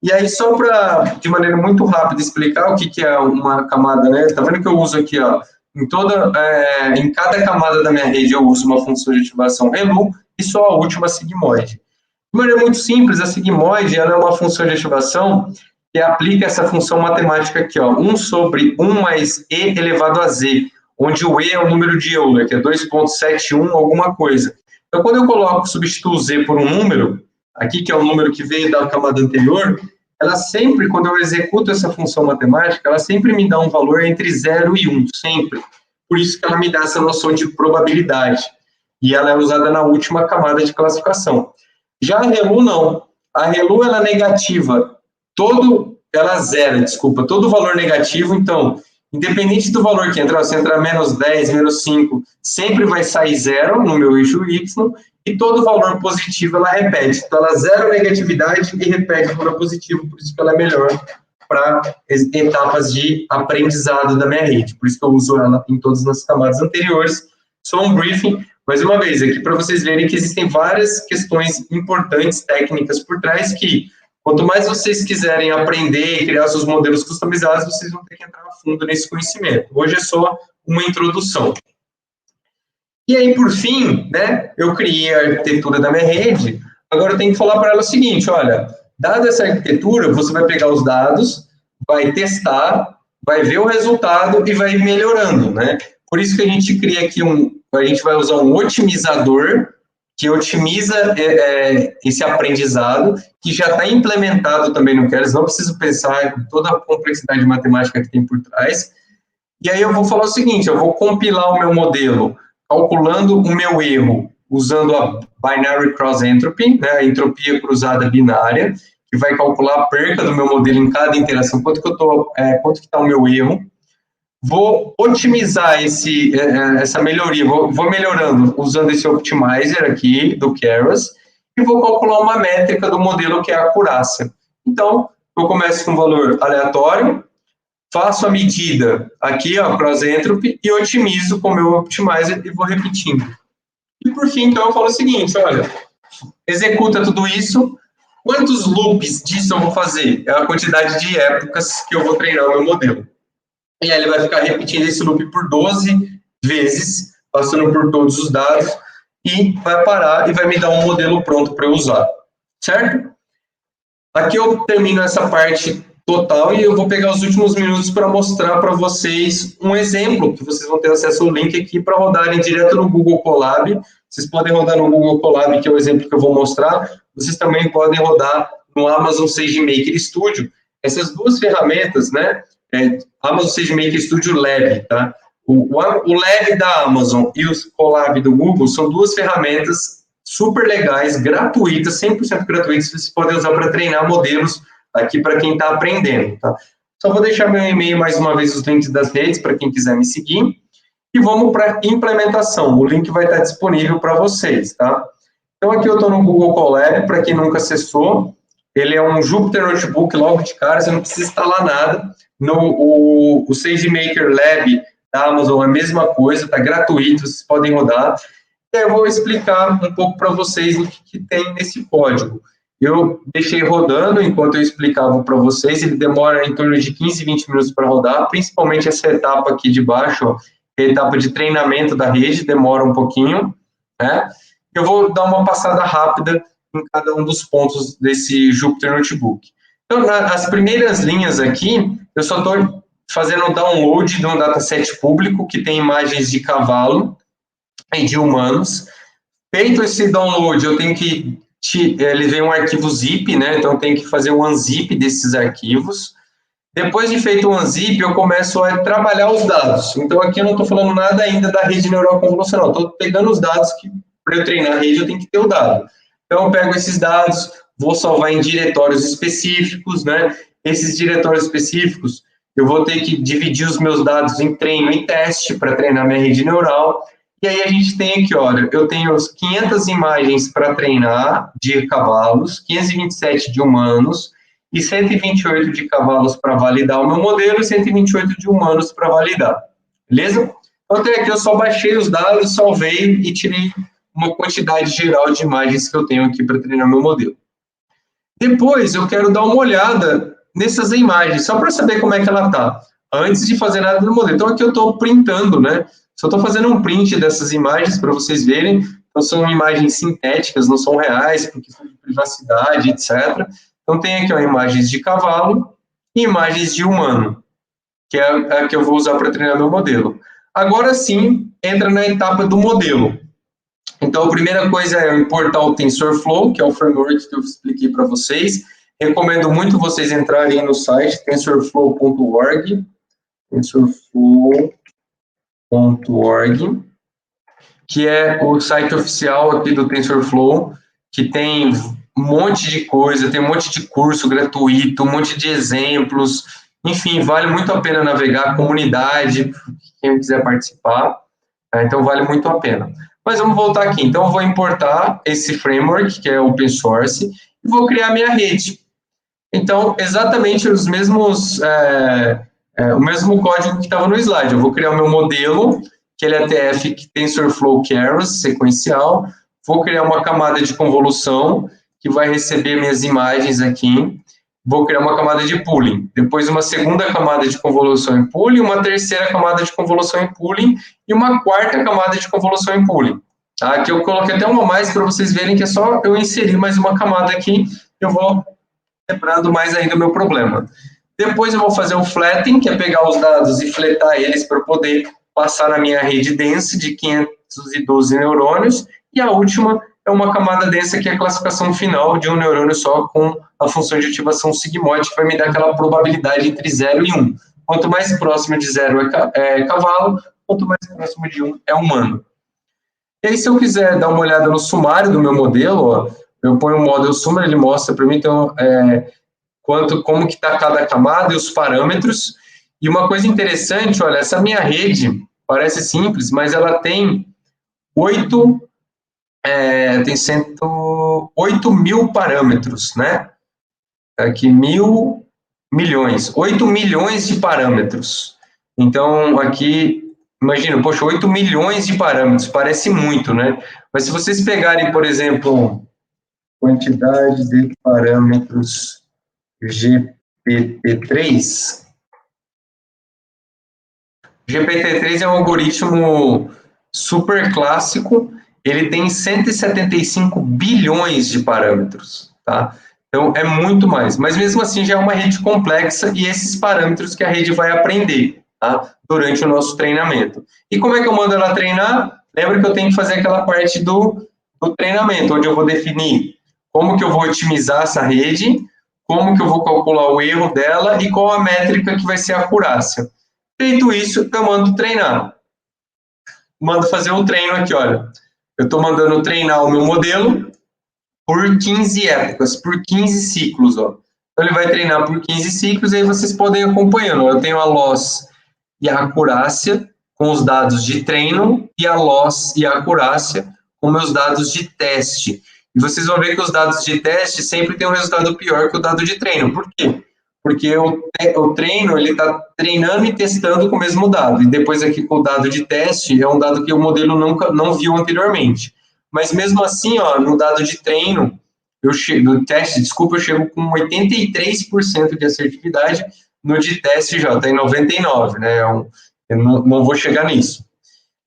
E aí, só para, de maneira muito rápida, explicar o que é uma camada, né? Tá vendo que eu uso aqui, ó, em cada camada da minha rede eu uso uma função de ativação ReLU e só a última sigmoide. De maneira muito simples, a sigmoide ela é uma função de ativação que aplica essa função matemática aqui, ó, 1 sobre 1 mais e elevado a z, onde o e é o número de Euler, que é 2,71 alguma coisa. Então, quando eu substituo z por um número, aqui que é o número que veio da camada anterior, ela sempre, quando eu executo essa função matemática, ela sempre me dá um valor entre 0 e 1, sempre. Por isso que ela me dá essa noção de probabilidade. E ela é usada na última camada de classificação. Já a ReLU não. A ReLU ela é negativa. Ela zera, desculpa, todo valor negativo. Então, independente do valor que entrar, se entrar menos 10, menos 5, sempre vai sair 0 no meu eixo Y. E todo valor positivo ela repete. Então, ela zera a negatividade e repete o valor positivo. Por isso que ela é melhor para etapas de aprendizado da minha rede. Por isso que eu uso ela em todas as camadas anteriores. Só um briefing. Mais uma vez, aqui para vocês verem que existem várias questões importantes, técnicas por trás, que quanto mais vocês quiserem aprender e criar seus modelos customizados, vocês vão ter que entrar a fundo nesse conhecimento. Hoje é só uma introdução. E aí, por fim, né, eu criei a arquitetura da minha rede, agora eu tenho que falar para ela o seguinte, olha, dada essa arquitetura, você vai pegar os dados, vai testar, vai ver o resultado e vai ir melhorando, né? Por isso que a gente cria aqui a gente vai usar um otimizador que otimiza esse aprendizado, que já está implementado também no Keras, não preciso pensar em toda a complexidade matemática que tem por trás. E aí eu vou falar o seguinte, eu vou compilar o meu modelo calculando o meu erro usando a Binary Cross Entropy, né, a entropia cruzada binária, que vai calcular a perca do meu modelo em cada interação, quanto que está o meu erro. Vou otimizar essa melhoria, vou melhorando usando esse optimizer aqui do Keras e vou calcular uma métrica do modelo que é a acurácia. Então, eu começo com um valor aleatório, faço a medida aqui, ó, cross entropy, e otimizo com o meu optimizer e vou repetindo. E por fim, então, eu falo o seguinte, olha, executa tudo isso, quantos loops disso eu vou fazer? É a quantidade de épocas que eu vou treinar o meu modelo. E aí ele vai ficar repetindo esse loop por 12 vezes, passando por todos os dados, e vai parar e vai me dar um modelo pronto para eu usar, certo? Aqui eu termino essa parte total e eu vou pegar os últimos minutos para mostrar para vocês um exemplo, que vocês vão ter acesso ao link aqui para rodarem direto no Google Colab. Vocês podem rodar no Google Colab, que é o exemplo que eu vou mostrar. Vocês também podem rodar no Amazon SageMaker Studio. Essas duas ferramentas, né, Amazon SageMaker Studio Lab, tá? O Lab da Amazon e o Colab do Google são duas ferramentas super legais, gratuitas, 100% gratuitas, que vocês podem usar para treinar modelos aqui para quem está aprendendo, tá? Só vou deixar meu e-mail mais uma vez, os links das redes, para quem quiser me seguir. E vamos para implementação. O link vai estar disponível para vocês, tá? Então, aqui eu estou no Google Colab, para quem nunca acessou. Ele é um Jupyter Notebook, logo de cara, você não precisa instalar nada. O SageMaker Lab da Amazon é a mesma coisa, está gratuito, vocês podem rodar. E eu vou explicar um pouco para vocês o que tem nesse código. Eu deixei rodando enquanto eu explicava para vocês, ele demora em torno de 15, 20 minutos para rodar, principalmente essa etapa aqui de baixo, ó, a etapa de treinamento da rede, demora um pouquinho, né? Eu vou dar uma passada rápida em cada um dos pontos desse Jupyter Notebook. Então, nas primeiras linhas aqui, eu só estou fazendo um download de um dataset público que tem imagens de cavalo e de humanos. Feito esse download, eu tenho que ele vem um arquivo zip, né? Então, eu tenho que fazer um unzip desses arquivos. Depois de feito o unzip, eu começo a trabalhar os dados. Então, aqui eu não estou falando nada ainda da rede neural convolucional. Estou pegando os dados que, para eu treinar a rede, eu tenho que ter o dado. Então, eu pego esses dados, vou salvar em diretórios específicos, né? Esses diretórios específicos, eu vou ter que dividir os meus dados em treino e teste para treinar minha rede neural. E aí a gente tem aqui, olha, eu tenho 500 imagens para treinar de cavalos, 527 de humanos e 128 de cavalos para validar o meu modelo e 128 de humanos para validar. Beleza? Então, até aqui eu só baixei os dados, salvei e tirei uma quantidade geral de imagens que eu tenho aqui para treinar meu modelo. Depois, eu quero dar uma olhada nessas imagens, só para saber como é que ela está, antes de fazer nada no modelo. Então, aqui eu estou printando, né? Só estou fazendo um print dessas imagens para vocês verem. Então, são imagens sintéticas, não são reais, por questão de privacidade, etc. Então, tem aqui ó, imagens de cavalo e imagens de humano, que é a que eu vou usar para treinar meu modelo. Agora sim, entra na etapa do modelo. Então, a primeira coisa é importar o TensorFlow, que é o framework que eu expliquei para vocês. Recomendo muito vocês entrarem no site tensorflow.org, que é o site oficial aqui do TensorFlow, que tem um monte de coisa, tem um monte de curso gratuito, um monte de exemplos, enfim, vale muito a pena navegar, comunidade, quem quiser participar, então vale muito a pena. Mas vamos voltar aqui, então eu vou importar esse framework, que é open source, e vou criar minha rede. Então, exatamente os mesmos, o mesmo código que estava no slide, eu vou criar o meu modelo, que ele é TF TensorFlow Keras, sequencial, vou criar uma camada de convolução, que vai receber minhas imagens aqui, vou criar uma camada de pooling, depois uma segunda camada de convolução em pooling, uma terceira camada de convolução em pooling e uma quarta camada de convolução em pooling. Tá? Aqui eu coloquei até uma a mais para vocês verem que é só eu inserir mais uma camada aqui, eu vou quebrando mais ainda o meu problema. Depois eu vou fazer o flattening, que é pegar os dados e fletar eles para poder passar na minha rede densa de 512 neurônios, e a última é uma camada densa que é a classificação final de um neurônio só com a função de ativação sigmoide, que vai me dar aquela probabilidade entre 0 e 1. Quanto mais próximo de 0 é cavalo, quanto mais próximo de 1 é humano. E aí, se eu quiser dar uma olhada no sumário do meu modelo, ó, eu ponho o model summary, ele mostra para mim, então, como que está cada camada e os parâmetros. E uma coisa interessante, olha, essa minha rede parece simples, mas ela tem 8 mil parâmetros, né? Aqui, milhões, 8 milhões de parâmetros. Então, aqui, imagina, poxa, 8 milhões de parâmetros, parece muito, né? Mas se vocês pegarem, por exemplo, quantidade de parâmetros GPT-3, GPT-3 é um algoritmo super clássico, ele tem 175 bilhões de parâmetros, tá? Então, é muito mais, mas mesmo assim já é uma rede complexa e esses parâmetros que a rede vai aprender, tá? Durante o nosso treinamento. E como é que eu mando ela treinar? Lembra que eu tenho que fazer aquela parte do treinamento, onde eu vou definir como que eu vou otimizar essa rede, como que eu vou calcular o erro dela e qual a métrica que vai ser a acurácia. Feito isso, eu mando treinar. Mando fazer um treino aqui, olha. Eu estou mandando treinar o meu modelo por 15 épocas, por 15 ciclos, ó. Então, ele vai treinar por 15 ciclos e aí vocês podem ir acompanhando. Eu tenho a loss e a acurácia com os dados de treino e a loss e a acurácia com meus dados de teste. E vocês vão ver que os dados de teste sempre têm um resultado pior que o dado de treino. Por quê? Porque o treino, ele está treinando e testando com o mesmo dado. E depois aqui com o dado de teste, é um dado que o modelo nunca não viu anteriormente. Mas mesmo assim, ó, no dado de treino, no teste, desculpa, eu chego com 83% de assertividade, no de teste já está em 99%, né? Eu não vou chegar nisso.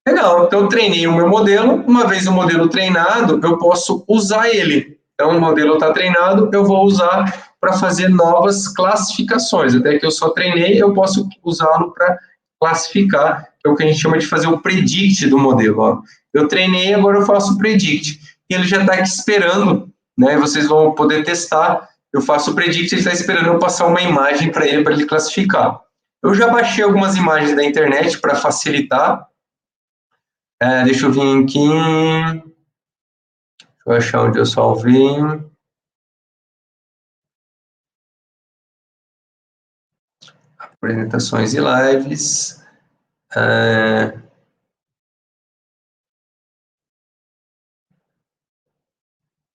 Legal, então eu treinei o meu modelo, uma vez o modelo treinado, eu posso usar ele. Então o modelo está treinado, eu vou usar para fazer novas classificações. Até que eu só treinei, eu posso usá-lo para classificar, que é o que a gente chama de fazer o predict do modelo. Ó. Eu treinei, agora eu faço o predict. E ele já está aqui esperando, né? Vocês vão poder testar. Eu faço o predict, ele está esperando eu passar uma imagem para ele classificar. Eu já baixei algumas imagens da internet para facilitar. Deixa eu vir aqui. Deixa eu achar onde eu salvei. Apresentações e lives.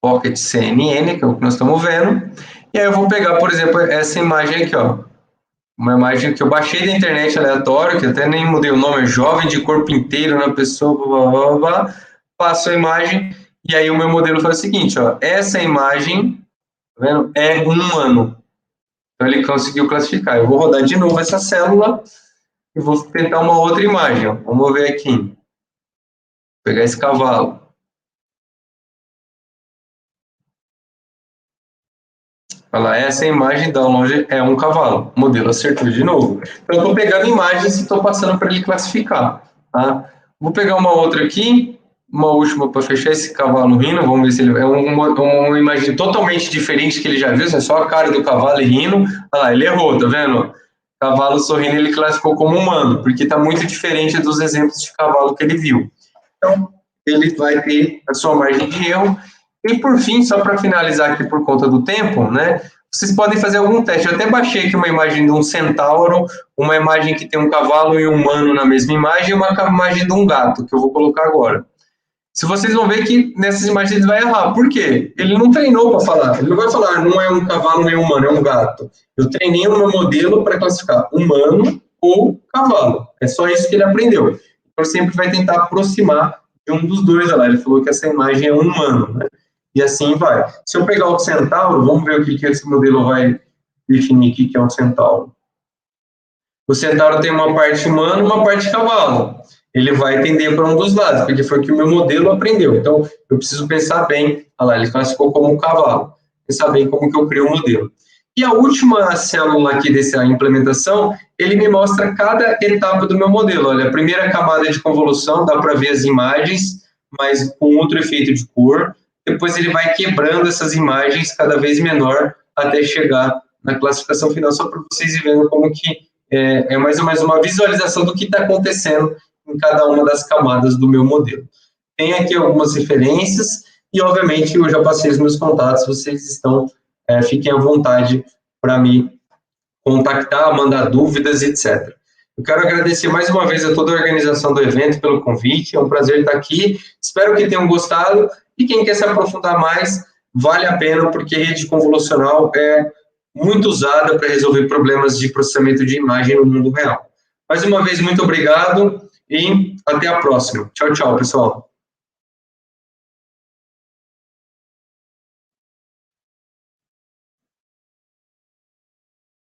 Pocket CNN, que é o que nós estamos vendo. E aí eu vou pegar, por exemplo, essa imagem aqui, ó. Uma imagem que eu baixei da internet aleatória, que até nem mudei o nome, é jovem de corpo inteiro na pessoa, blá, blá, blá, passo a imagem, e aí o meu modelo faz o seguinte, ó, essa imagem, tá vendo? É um humano. Então ele conseguiu classificar. Eu vou rodar de novo essa célula e vou tentar uma outra imagem, ó. Vamos ver aqui. Vou pegar esse cavalo. Olha lá, essa imagem download é um cavalo. O modelo acertou de novo. Então, eu estou pegando imagens e estou passando para ele classificar. Tá? Vou pegar uma outra aqui, uma última para fechar esse cavalo rindo. Vamos ver se ele é uma imagem totalmente diferente que ele já viu. É só a cara do cavalo rindo. Olha lá, ele errou, tá vendo? Cavalo sorrindo ele classificou como humano, porque está muito diferente dos exemplos de cavalo que ele viu. Então, ele vai ter a sua margem de erro. E, por fim, só para finalizar aqui por conta do tempo, né, vocês podem fazer algum teste. Eu até baixei aqui uma imagem de um centauro, uma imagem que tem um cavalo e um humano na mesma imagem, e uma imagem de um gato, que eu vou colocar agora. Se vocês vão ver que nessas imagens ele vai errar. Por quê? Ele não treinou para falar. Ele não vai falar, não é um cavalo nem um humano, é um gato. Eu treinei o meu modelo para classificar humano ou cavalo. É só isso que ele aprendeu. Então, sempre vai tentar aproximar de um dos dois. Olha lá, ele falou que essa imagem é um humano, né? E assim vai. Se eu pegar o centauro, vamos ver o que esse modelo vai definir o que é um centauro. O centauro tem uma parte humana e uma parte cavalo. Ele vai tender para um dos lados, porque foi o que o meu modelo aprendeu. Então, eu preciso pensar bem. Olha lá, ele classificou como um cavalo. Pensar bem como que eu crio o modelo. E a última célula aqui dessa implementação, ele me mostra cada etapa do meu modelo. Olha, a primeira camada de convolução, dá para ver as imagens, mas com outro efeito de cor. Depois ele vai quebrando essas imagens cada vez menor até chegar na classificação final, só para vocês verem como que é mais ou menos uma visualização do que está acontecendo em cada uma das camadas do meu modelo. Tem aqui algumas referências e, obviamente, eu já passei os meus contatos, vocês fiquem à vontade para me contactar, mandar dúvidas, etc. Eu quero agradecer mais uma vez a toda a organização do evento pelo convite, é um prazer estar aqui, espero que tenham gostado, e quem quer se aprofundar mais, vale a pena, porque rede convolucional é muito usada para resolver problemas de processamento de imagem no mundo real. Mais uma vez, muito obrigado e até a próxima. Tchau, tchau, pessoal.